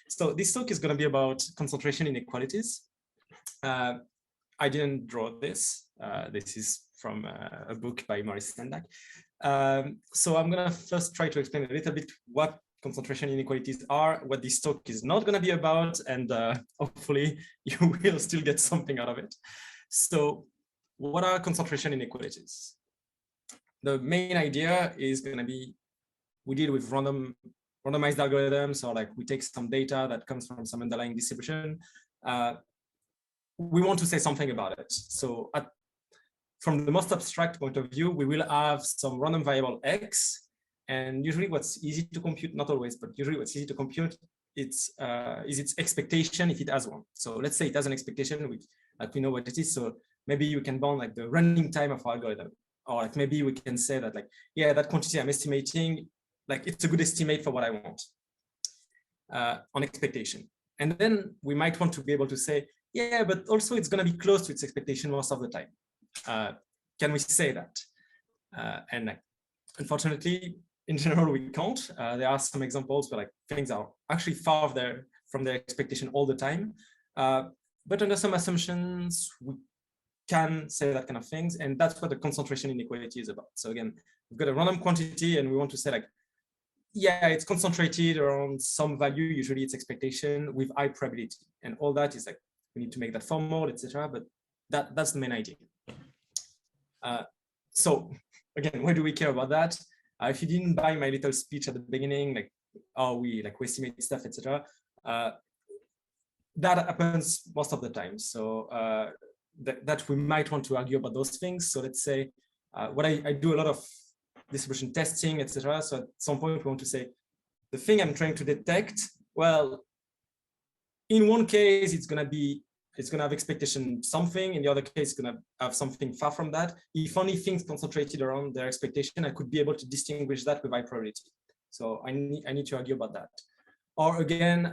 So this talk is going to be about concentration inequalities. I didn't draw this. This is from a book by Maurice Sendak. So I'm going to first try to explain a little bit what concentration inequalities are, what this talk is not going to be about, and hopefully you will still get something out of it. So what are concentration inequalities? The main idea is going to be, we deal with randomized algorithms, or like we take some data that comes from some underlying distribution. We want to say something about it. So from the most abstract point of view, we will have some random variable x, and usually what's easy to compute, not always, but usually what's easy to compute, is its expectation if it has one. So let's say it has an expectation, which like we know what it is. So maybe you can bound like the running time of our algorithm, or like maybe we can say that like, yeah, that quantity I'm estimating, like it's a good estimate for what I want on expectation. And then we might want to be able to say, yeah, but also it's going to be close to its expectation most of the time. Can we say that? And like, unfortunately, in general, we can't. There are some examples where like things are actually far from their expectation all the time. But under some assumptions, we can say that kind of things. And that's what the concentration inequality is about. So again, we've got a random quantity and we want to say like, yeah, it's concentrated around some value, usually its expectation with high probability. And all that is like, we need to make that formal, etc. But that's the main idea. So again, why do we care about that? If you didn't buy my little speech at the beginning, like, oh, we estimate stuff, etc. That happens most of the time. So that we might want to argue about those things. So let's say what I do a lot of distribution testing, etc. So at some point we want to say, the thing I'm trying to detect, well, in one case, it's going to have expectation something. In the other case, it's going to have something far from that. If only things concentrated around their expectation, I could be able to distinguish that with high probability. So I need to argue about that. Or again,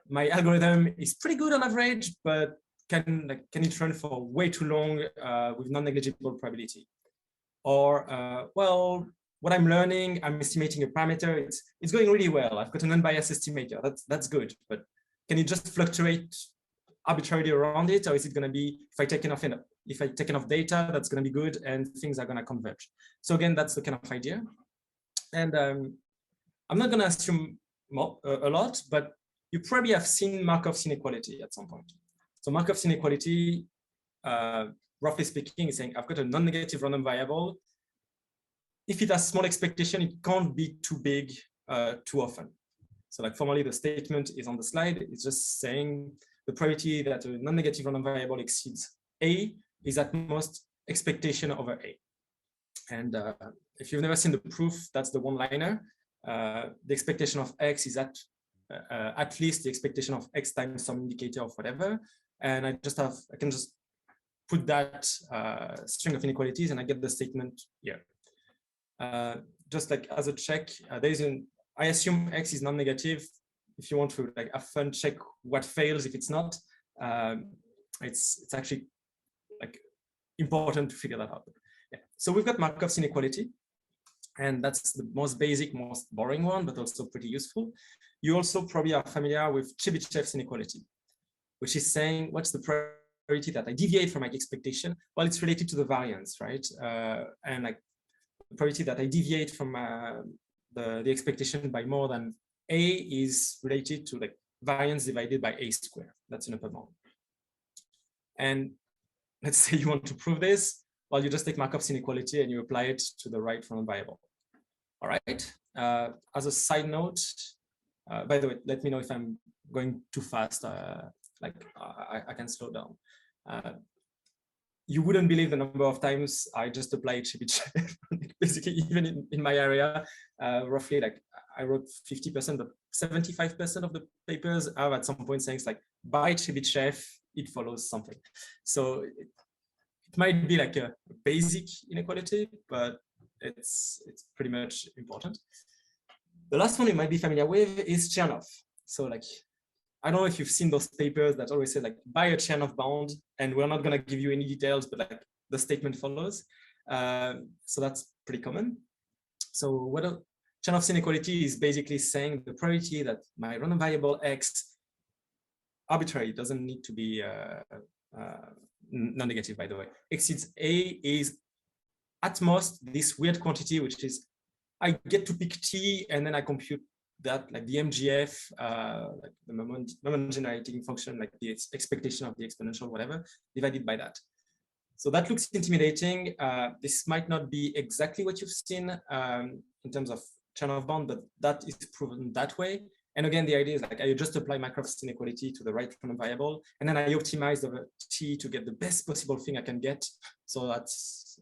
my algorithm is pretty good on average, but can it run for way too long with non-negligible probability? Or well, what I'm learning, I'm estimating a parameter. It's going really well. I've got an unbiased estimator. That's good, but can it just fluctuate arbitrarily around it, or is it going to be, if I take enough data, that's going to be good and things are going to converge? So again, that's the kind of idea. And I'm not going to assume a lot, but you probably have seen Markov's inequality at some point. So Markov's inequality, roughly speaking, is saying I've got a non-negative random variable. If it has small expectation, it can't be too big too often. So like formally, the statement is on the slide. It's just saying the probability that a non-negative random variable exceeds A is at most expectation over A. And if you've never seen the proof, that's the one-liner. The expectation of X is at least the expectation of X times some indicator of whatever. And I can just put that string of inequalities and I get the statement here. Just like as a check, I assume X is non-negative. If you want to like have fun, check what fails if it's not. It's actually like important to figure that out. Yeah. So we've got Markov's inequality, and that's the most basic, most boring one, but also pretty useful. You also probably are familiar with Chebyshev's inequality, which is saying what's the probability that I deviate from my expectation? Well, it's related to the variance, right? And like the probability that I deviate from the expectation by more than A is related to like variance divided by A squared. That's an upper bound. And let's say you want to prove this. Well, you just take Markov's inequality and you apply it to the right random variable. All right. As a side note, by the way, let me know if I'm going too fast. I can slow down. You wouldn't believe the number of times I just applied Chebyshev. Basically, even in my area, roughly like I wrote 50%, but 75% of the papers have at some point saying like by Chebyshev, it follows something. So it might be like a basic inequality, but it's pretty much important. The last one you might be familiar with is Chernoff. So like, I don't know if you've seen those papers that always say like buy a Chernoff bound, and we're not going to give you any details, but like the statement follows. So that's pretty common. So Chernoff's inequality is basically saying the probability that my random variable x, arbitrary, doesn't need to be non-negative, by the way, exceeds a is at most this weird quantity, which is I get to pick t and then I compute that, like the MGF, like the moment generating function, like the expectation of the exponential, whatever, divided by that. So that looks intimidating. This might not be exactly what you've seen in terms of Chernoff bound, but that is proven that way. And again, the idea is like I just apply Markov's inequality to the right random variable, and then I optimize the t to get the best possible thing I can get. So that's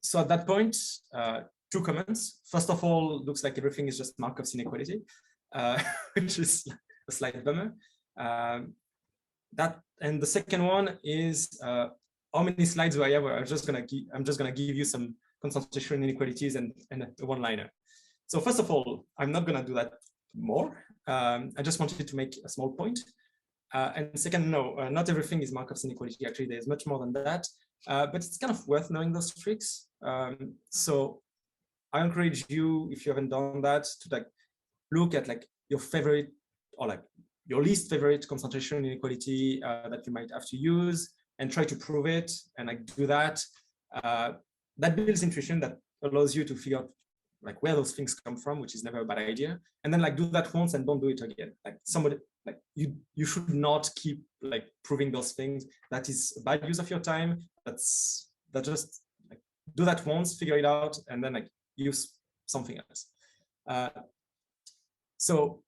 so at that point, two comments. First of all, looks like everything is just Markov's inequality, which is a slight bummer. And the second one is how many slides do I have? Where I'm just gonna give you some concentration inequalities and a one-liner. So first of all, I'm not gonna do that more. I just wanted to make a small point. And second, no, not everything is Markov's inequality. Actually, there's much more than that. But it's kind of worth knowing those tricks. So I encourage you, if you haven't done that, to like look at like your favorite or like your least favorite concentration inequality that you might have to use and try to prove it and like do that. That builds intuition that allows you to figure out like where those things come from, which is never a bad idea. And then like do that once and don't do it again. Like somebody, like you should not keep like proving those things. That is a bad use of your time. That just like do that once, figure it out, and then like use something else. So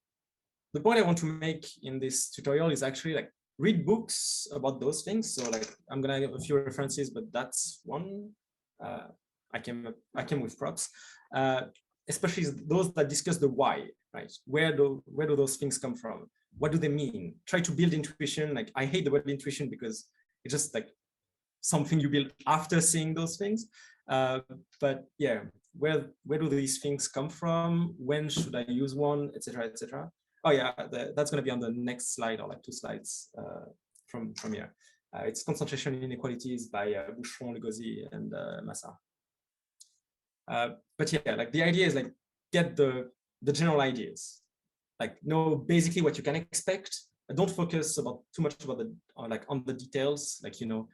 the point I want to make in this tutorial is actually like read books about those things. So like I'm gonna give a few references, but that's one. I came with props, especially those that discuss the why, right? Where do those things come from? What do they mean? Try to build intuition. Like I hate the word intuition because it's just like something you build after seeing those things. But yeah, where do these things come from? When should I use one, etc., etc. Oh yeah, that's going to be on the next slide or like 2 slides from here. It's concentration inequalities by Boucheron, Lugosi, and Massa. But yeah, like the idea is like get the general ideas, like know basically what you can expect. Don't focus too much about on the details. Like, you know,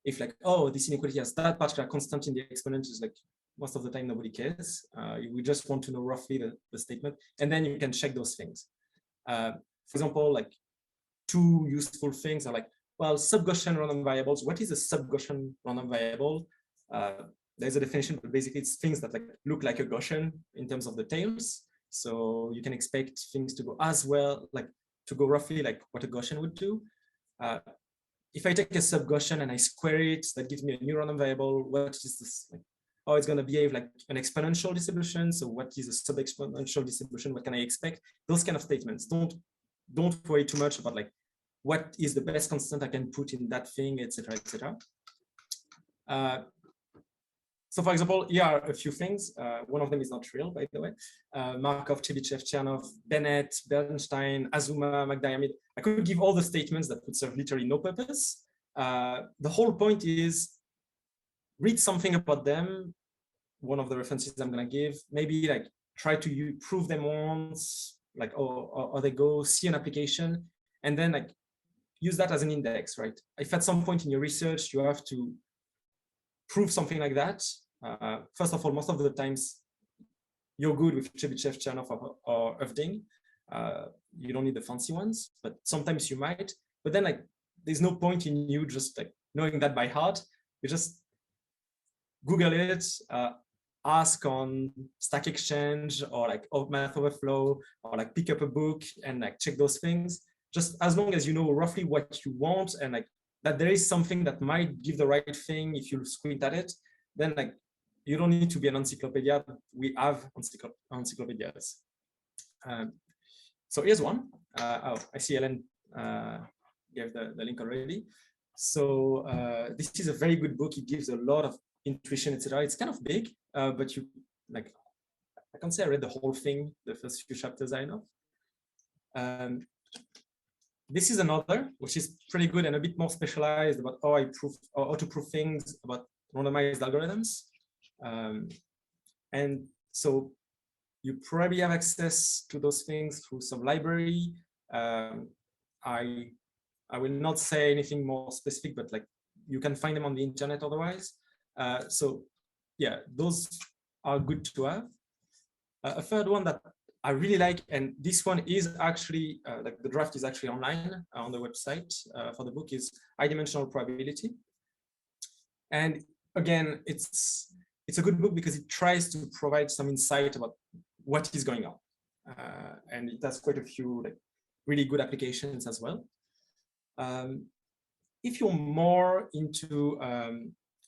if like, oh, this inequality has that particular constant in the exponent, is like most of the time nobody cares. We just want to know roughly the statement, and then you can check those things. For example, like 2 useful things are like, well, sub-Gaussian random variables. What is a sub-Gaussian random variable? There's a definition, but basically it's things that like look like a Gaussian in terms of the tails. So you can expect things to go as well, like to go roughly like what a Gaussian would do. If I take a sub-Gaussian and I square it, that gives me a new random variable. What is this? Like, oh, it's going to behave like an exponential distribution. So what is a sub-exponential distribution? What can I expect? Those kind of statements. Don't worry too much about like what is the best constant I can put in that thing, etc., etc. So for example, here are a few things. One of them is not real, by the way. Markov, Chebyshev, Chernoff, Bennett, Bernstein, Azuma, McDiarmid. I could give all the statements that would serve literally no purpose. The whole point is read something about them. One of the references I'm going to give, maybe like try to prove them once, like, or they go see an application, and then like use that as an index, right? If at some point in your research you have to prove something like that, first of all, most of the times you're good with Chebyshev, Chernoff, or Hoeffding. You don't need the fancy ones, but sometimes you might. But then like there's no point in you just like knowing that by heart. You just Google it, ask on Stack Exchange or like Math Overflow, or like pick up a book and like check those things. Just as long as you know roughly what you want and like that there is something that might give the right thing if you squint at it, then like you don't need to be an encyclopedia. We have encyclopedias. So here's one. Oh, I see Ellen gave the link already. So this is a very good book. It gives a lot of intuition, etc. It's kind of big, but you like, I can't say I read the whole thing, the first few chapters I know. This is another, which is pretty good and a bit more specialized about how to prove things about randomized algorithms. And so you probably have access to those things through some library. I will not say anything more specific, but like you can find them on the internet otherwise. So yeah, those are good to have. A third one that I really like, and this one is actually, like the draft is actually online on the website for the book, is high dimensional probability. And again, it's a good book because it tries to provide some insight about what is going on. And it has quite a few like really good applications as well. If you're more into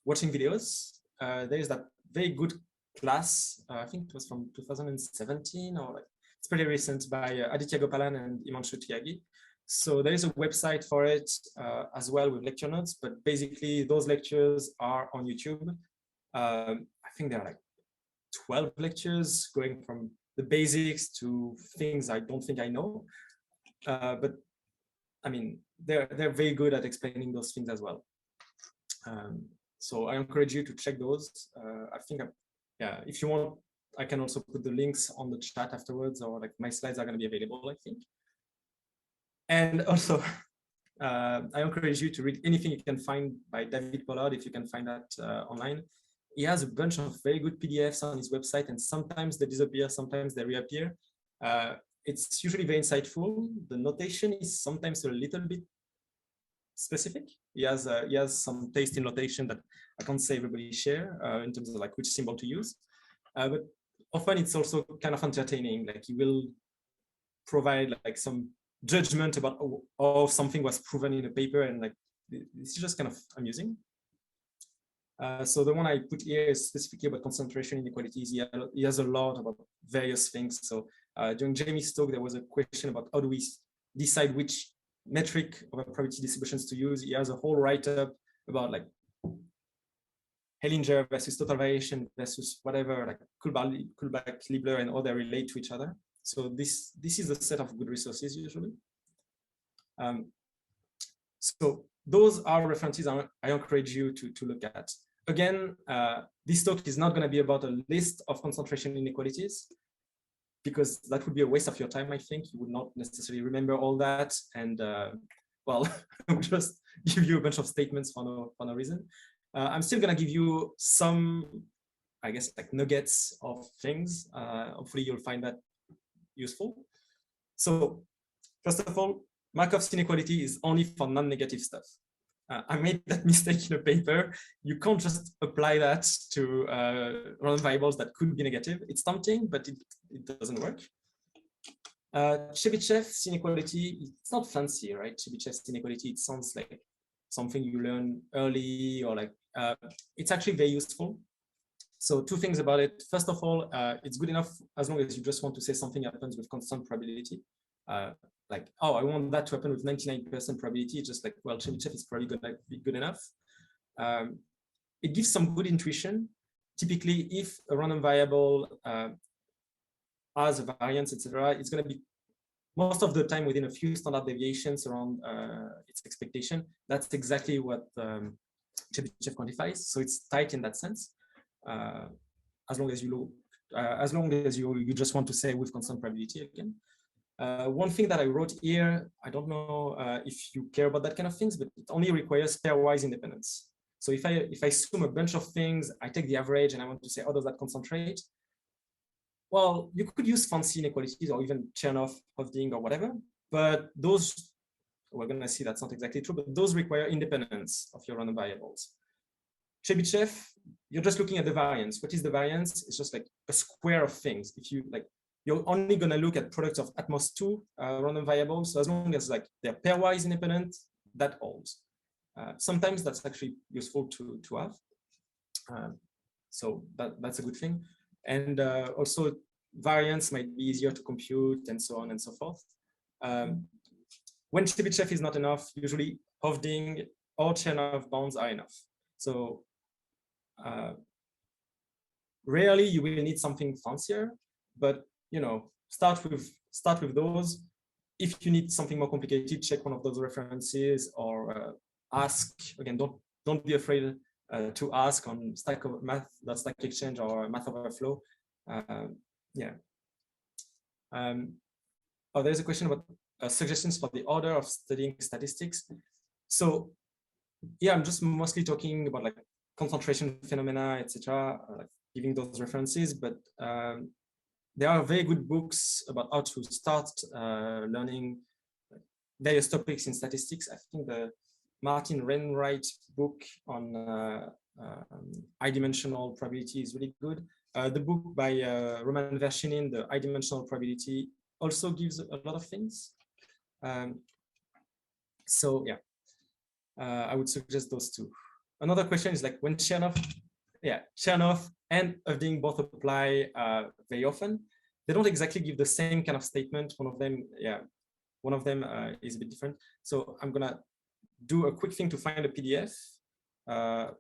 watching videos, there is that very good class, I think it was from 2017, or like, it's pretty recent, by Aditya Gopalan and Himanshu Tyagi. So there is a website for it as well with lecture notes, but basically those lectures are on YouTube. I think there are like 12 lectures going from the basics to things I don't think I know. But I mean, they're very good at explaining those things as well. So I encourage you to check those. I think, yeah, if you want, I can also put the links on the chat afterwards, or like my slides are going to be available, I think. And also, I encourage you to read anything you can find by David Pollard, if you can find that online. He has a bunch of very good PDFs on his website, and sometimes they disappear, sometimes they reappear. It's usually very insightful. The notation is sometimes a little bit specific. He has some taste in notation that I can't say everybody share in terms of like which symbol to use. But often it's also kind of entertaining. Like he will provide like some judgment about how something was proven in a paper, and like it's just kind of amusing. So the one I put here is specifically about concentration inequalities. He has a lot about various things. So during Jamie's talk, there was a question about how do we decide which metric of probability distributions to use. He has a whole write-up about like Hellinger versus total variation versus whatever, like Kullback, Liebler, and how they relate to each other. So this is a set of good resources usually. So those are references I encourage you to look at. Again, this talk is not going to be about a list of concentration inequalities, because that would be a waste of your time. I think you would not necessarily remember all that, and well, just give you a bunch of statements for no reason. I'm still going to give you some, I guess, like nuggets of things. Hopefully you'll find that useful. So first of all, Markov's inequality is only for non-negative stuff. I made that mistake in a paper. You can't just apply that to random variables that could be negative. It's tempting, but it doesn't work. Chebyshev's inequality, it's not fancy, right? Chebyshev's inequality, it sounds like something you learn early, or like, it's actually very useful. So two things about it. First of all, it's good enough as long as you just want to say something happens with constant probability. Like, oh, I want that to happen with 99% probability. It's just like, well, Chebyshev is probably going to be good enough. It gives some good intuition. Typically, if a random variable has a variance, etc., it's going to be most of the time within a few standard deviations around its expectation. That's exactly what Chebyshev quantifies. So it's tight in that sense. As long as you just want to say with constant probability again. One thing that I wrote here, I don't know if you care about that kind of things, but it only requires pairwise independence. So if I assume a bunch of things, I take the average and I want to say, how does that concentrate? Well, you could use fancy inequalities or even Chernoff, Hoeffding, or whatever, but those, we're going to see that's not exactly true, but those require independence of your random variables. Chebyshev, you're just looking at the variance. What is the variance? It's just like a square of things. If you like, you're only going to look at products of at most two random variables. So as long as like they're pairwise independent, that holds. Sometimes that's actually useful to have. So that's a good thing. And also variance might be easier to compute and so on and so forth. When Chebyshev is not enough, usually Hoeffding or Chernoff bounds are enough. So rarely you will need something fancier, but you know, start with those. If you need something more complicated, check one of those references, or ask again. Don't be afraid to ask on Stack Exchange or Math Overflow. Yeah. Oh, there's a question about suggestions for the order of studying statistics. So yeah, I'm just mostly talking about like concentration phenomena, etc., like giving those references, but there are very good books about how to start learning various topics in statistics. I think the Martin Wainwright book on high-dimensional probability is really good. The book by Roman Vershinin, the high-dimensional probability, also gives a lot of things. So yeah, I would suggest those two. Another question is like when Chernoff and Hoeffding both apply very often, they don't exactly give the same kind of statement. One of them is a bit different. So I'm gonna do a quick thing to find a PDF,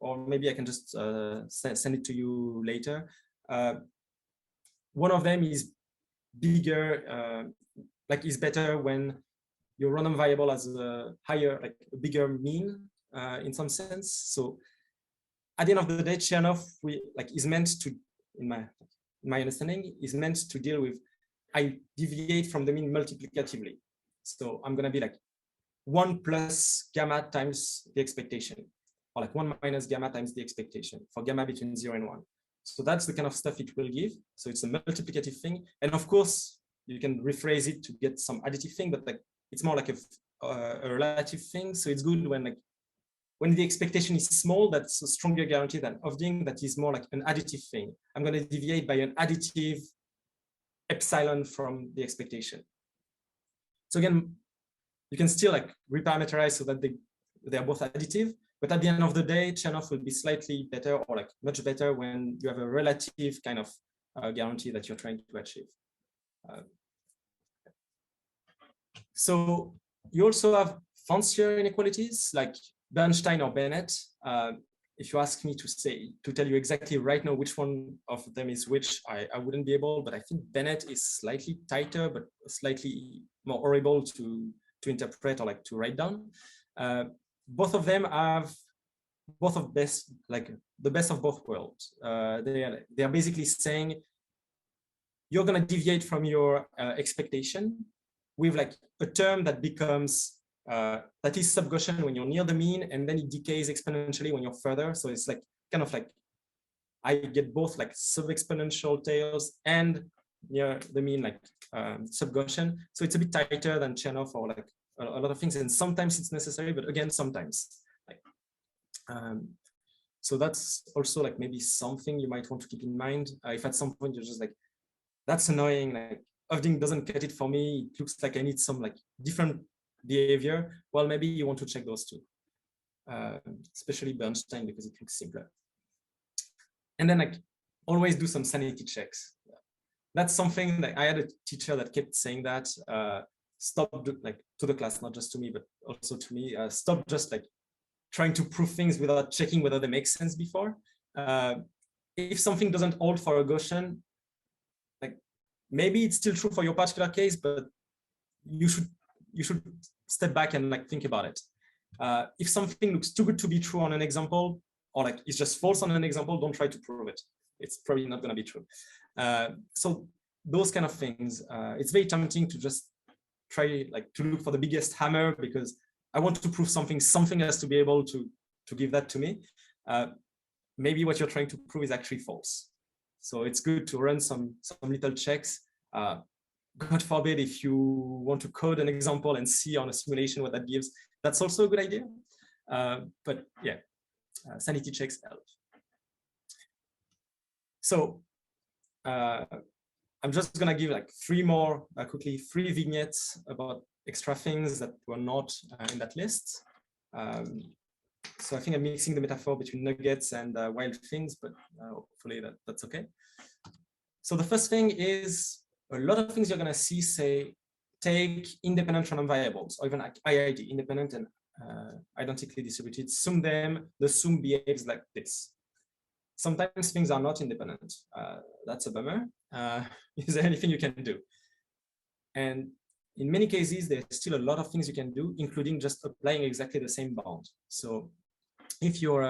or maybe I can just send it to you later. One of them is bigger, like is better when your random variable has a higher, like a bigger mean in some sense. So at the end of the day, Chernoff is meant to, in my understanding, is meant to deal with I deviate from the mean multiplicatively. So I'm gonna be like 1 plus gamma times the expectation, or like 1 minus gamma times the expectation for gamma between 0 and 1. So that's the kind of stuff it will give. So it's a multiplicative thing. And of course, you can rephrase it to get some additive thing, but like it's more like a relative thing. So it's good when the expectation is small, that's a stronger guarantee than Hoeffding, that is more like an additive thing. I'm going to deviate by an additive epsilon from the expectation. So again, you can still like reparameterize so that they are both additive, but at the end of the day, Chernoff will be slightly better or like much better when you have a relative kind of guarantee that you're trying to achieve. So you also have fancier inequalities like Bernstein or Bennett. If you ask me to tell you exactly right now which one of them is which, I wouldn't be able, but I think Bennett is slightly tighter, but slightly more horrible to interpret or like to write down. Both of them have the best of both worlds. They are basically saying you're going to deviate from your expectation with like a term that becomes that is sub-Gaussian when you're near the mean, and then it decays exponentially when you're further. So it's like kind of like I get both like sub-exponential tails and near the mean like sub-Gaussian. So it's a bit tighter than Chernoff or like a lot of things, and sometimes it's necessary, but again sometimes. Like, so that's also like maybe something you might want to keep in mind. If at some point you're just like, that's annoying, like Hoeffding doesn't get it for me, it looks like I need some like different behavior, well, maybe you want to check those two, especially Bernstein because it looks simpler. And then like always do some sanity checks. That's something that I had a teacher that kept saying that, stop like to the class, not just to me, but also to me, stop just like trying to prove things without checking whether they make sense before. If something doesn't hold for a Gaussian, like maybe it's still true for your particular case, but you should step back and like think about it. If something looks too good to be true on an example, or like it's just false on an example, don't try to prove it. It's probably not going to be true. So those kind of things, it's very tempting to just try like to look for the biggest hammer because I want to prove something. Something has to be able to give that to me. Maybe what you're trying to prove is actually false. So it's good to run some little checks. God forbid if you want to code an example and see on a simulation what that gives, that's also a good idea. But yeah, sanity checks help. So I'm just gonna give like quickly three vignettes about extra things that were not in that list. So I think I'm mixing the metaphor between nuggets and wild things, but hopefully that's okay. So the first thing is a lot of things you're going to see say take independent random variables or even like IID, independent and identically distributed, sum them, the sum behaves like this. Sometimes things are not independent. That's a bummer. Is there anything you can do? And in many cases, there's still a lot of things you can do, including just applying exactly the same bound. So if you're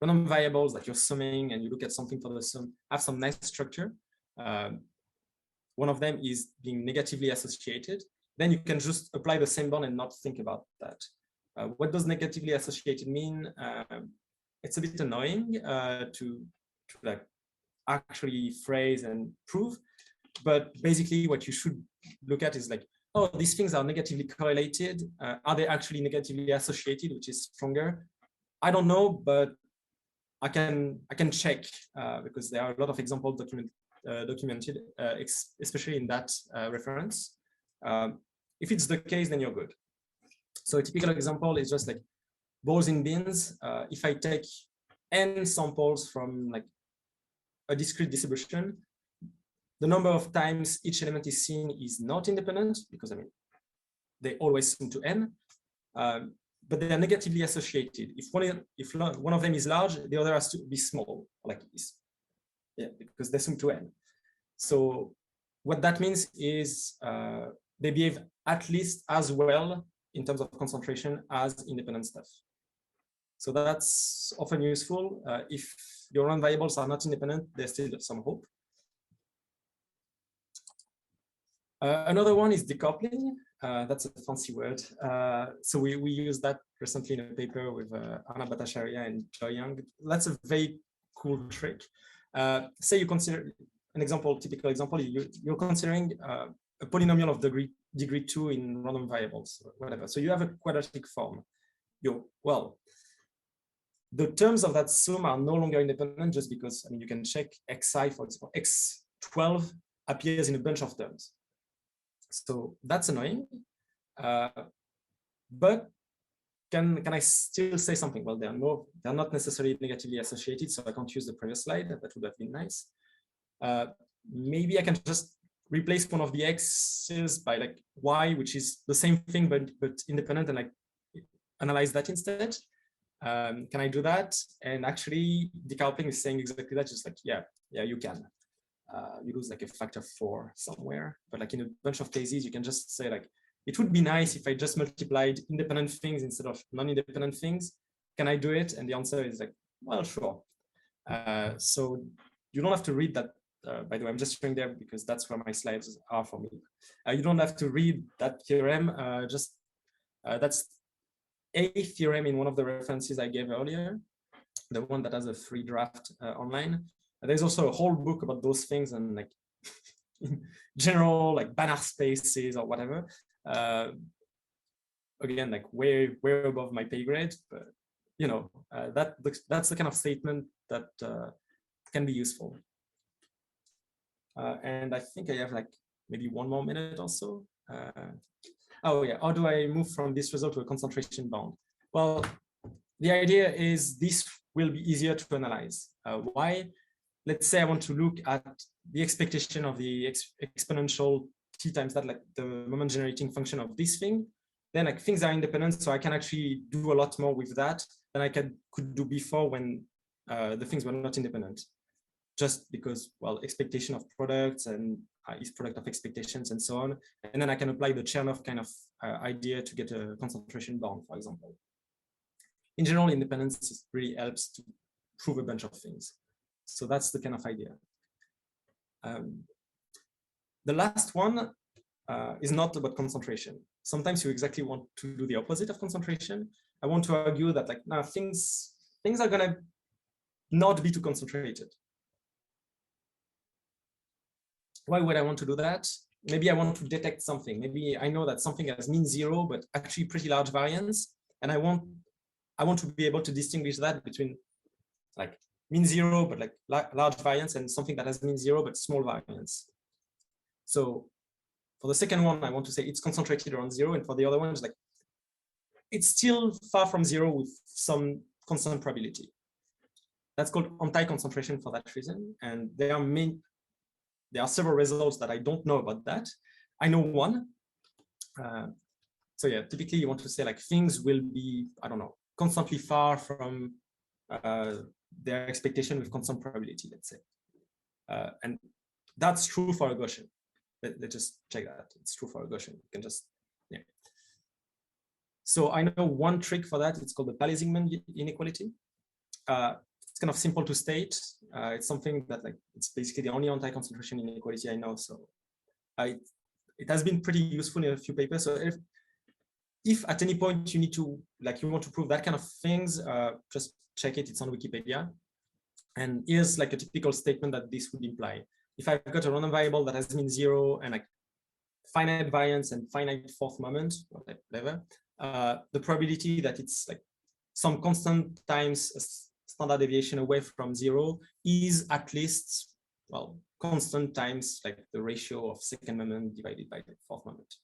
random variables that you're summing and you look at something for the sum have some nice structure. One of them is being negatively associated. Then you can just apply the same bound and not think about that. What does negatively associated mean? It's a bit annoying to like actually phrase and prove, but basically what you should look at is like, oh, these things are negatively correlated. Are they actually negatively associated, which is stronger? I don't know, but I can check because there are a lot of examples documented, especially in that reference. If it's the case, then you're good. So a typical example is just like balls in bins. If I take n samples from like a discrete distribution, the number of times each element is seen is not independent because I mean they always sum to n, but they are negatively associated. If one of them is large, the other has to be small, like this. Yeah, because they sum to n. So what that means is they behave at least as well in terms of concentration as independent stuff. So that's often useful. If your own variables are not independent, there's still some hope. Another one is decoupling. That's a fancy word. So we use that recently in a paper with Anna Bhattacharya and Joy Young. That's a very cool trick. Say you consider an example, typical example, you're considering a polynomial of degree 2 in random variables, or whatever. So you have a quadratic form. Well, the terms of that sum are no longer independent just because, I mean, you can check xi, for example, x12 appears in a bunch of terms. So that's annoying. But can I still say something? Well, they're not necessarily negatively associated, so I can't use the previous slide. That would have been nice. Maybe I can just replace one of the x's by like y, which is the same thing but independent, and like analyze that instead. Can I do that? And actually, decoupling is saying exactly that. Just like yeah, you can. You lose like a factor 4 somewhere, but like in a bunch of cases, you can just say like, it would be nice if I just multiplied independent things instead of non-independent things. Can I do it? And the answer is like, well, sure. So you don't have to read that. By the way, I'm just showing there because that's where my slides are for me. You don't have to read that theorem. That's a theorem in one of the references I gave earlier, the one that has a free draft online. There's also a whole book about those things and like in general, like Banach spaces or whatever. Again, like way above my pay grade, but you know, that's the kind of statement that can be useful. And I think I have like maybe 1 more minute or so. Oh yeah, how do I move from this result to a concentration bound? Well, the idea is this will be easier to analyze. Why? Let's say I want to look at the expectation of the exponential t times that, like the moment generating function of this thing. Then like things are independent, so I can actually do a lot more with that than I could do before when the things were not independent. Just because, well, expectation of products and is product of expectations and so on. And then I can apply the Chernoff kind of idea to get a concentration bound, for example. In general, independence really helps to prove a bunch of things. So that's the kind of idea. The last one is not about concentration. Sometimes you exactly want to do the opposite of concentration. I want to argue that like now things are gonna not be too concentrated. Why would I want to do that? Maybe I want to detect something. Maybe I know that something has mean 0, but actually pretty large variance, and I want to be able to distinguish that between like mean 0 but like large variance and something that has mean 0 but small variance. So for the second one, I want to say it's concentrated around 0, and for the other one, it's like it's still far from 0 with some constant probability. That's called anti-concentration for that reason, and there are several results that I don't know about that. I know one. So yeah, typically you want to say like things will be, I don't know, constantly far from their expectation with constant probability, let's say. And that's true for a Gaussian. Let's just check that. It's true for a Gaussian. You can just, yeah. So I know one trick for that. It's called the Palais-Zingman inequality. it's kind of simple to state. It's something that like it's basically the only anti-concentration inequality I know. So it has been pretty useful in a few papers. So if at any point you need to you want to prove that kind of things, just check it. It's on Wikipedia. And here's like a typical statement that this would imply. If I've got a random variable that has mean 0 and like finite variance and finite fourth moment, or whatever, the probability that it's like some constant times a standard deviation away from 0 is at least, well, constant times like the ratio of second moment divided by the fourth moment.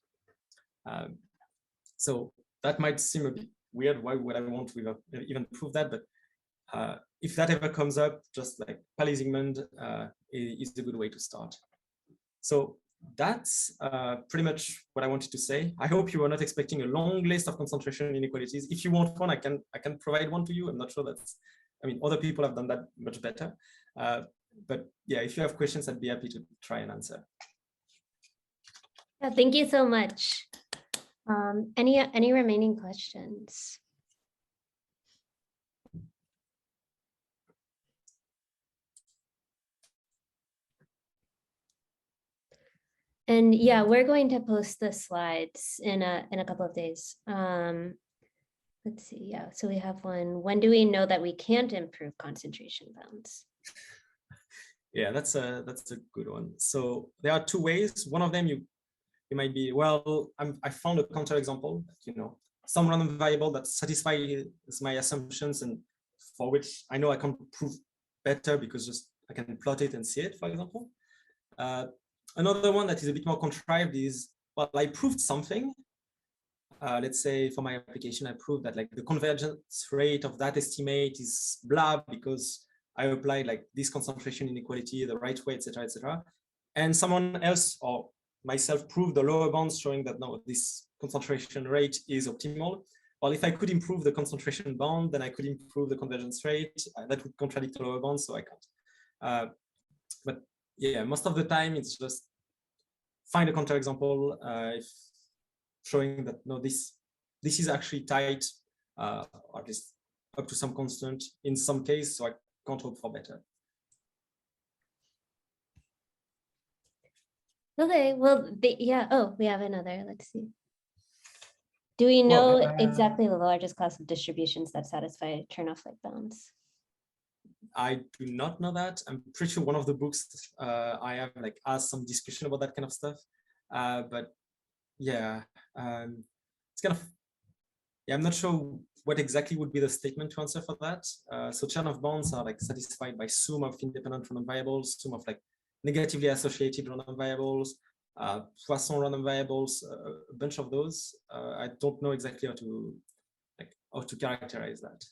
So that might seem a bit weird. Why would I want to even prove that? But if that ever comes up, just like Palais-Zygmunt is a good way to start. So that's pretty much what I wanted to say. I hope you were not expecting a long list of concentration inequalities. If you want one, I can provide one to you. I'm not sure that's, I mean, other people have done that much better. But yeah, if you have questions, I'd be happy to try and answer. Yeah, thank you so much. Any remaining questions? And yeah, we're going to post the slides in a couple of days. Let's see. Yeah, so we have one. When do we know that we can't improve concentration bounds? Yeah, that's a good one. So there are two ways. One of them you might be, well, I found a counterexample. You know, some random variable that satisfies my assumptions and for which I know I can prove better because just I can plot it and see it, for example. Another one that is a bit more contrived is, well, I proved something. Let's say for my application, I proved that like the convergence rate of that estimate is blah because I applied like this concentration inequality the right way, etc., etc. And someone else or myself proved the lower bounds showing that no, this concentration rate is optimal. Well, if I could improve the concentration bound, then I could improve the convergence rate. That would contradict the lower bound, so I can't. But yeah, most of the time it's just find a counterexample if showing that no, this is actually tight, or at least up to some constant in some case, so I can't hope for better. Okay, well, yeah. Oh, we have another. Let's see. Do we know exactly the largest class of distributions that satisfy Chernoff-like bounds? I do not know that. I'm pretty sure one of the books I have like has some discussion about that kind of stuff. But yeah, it's kind of, yeah, I'm not sure what exactly would be the statement to answer for that. So Chernoff bounds are like satisfied by sum of independent random variables, sum of like negatively associated random variables, Poisson random variables, a bunch of those. I don't know exactly how to characterize that.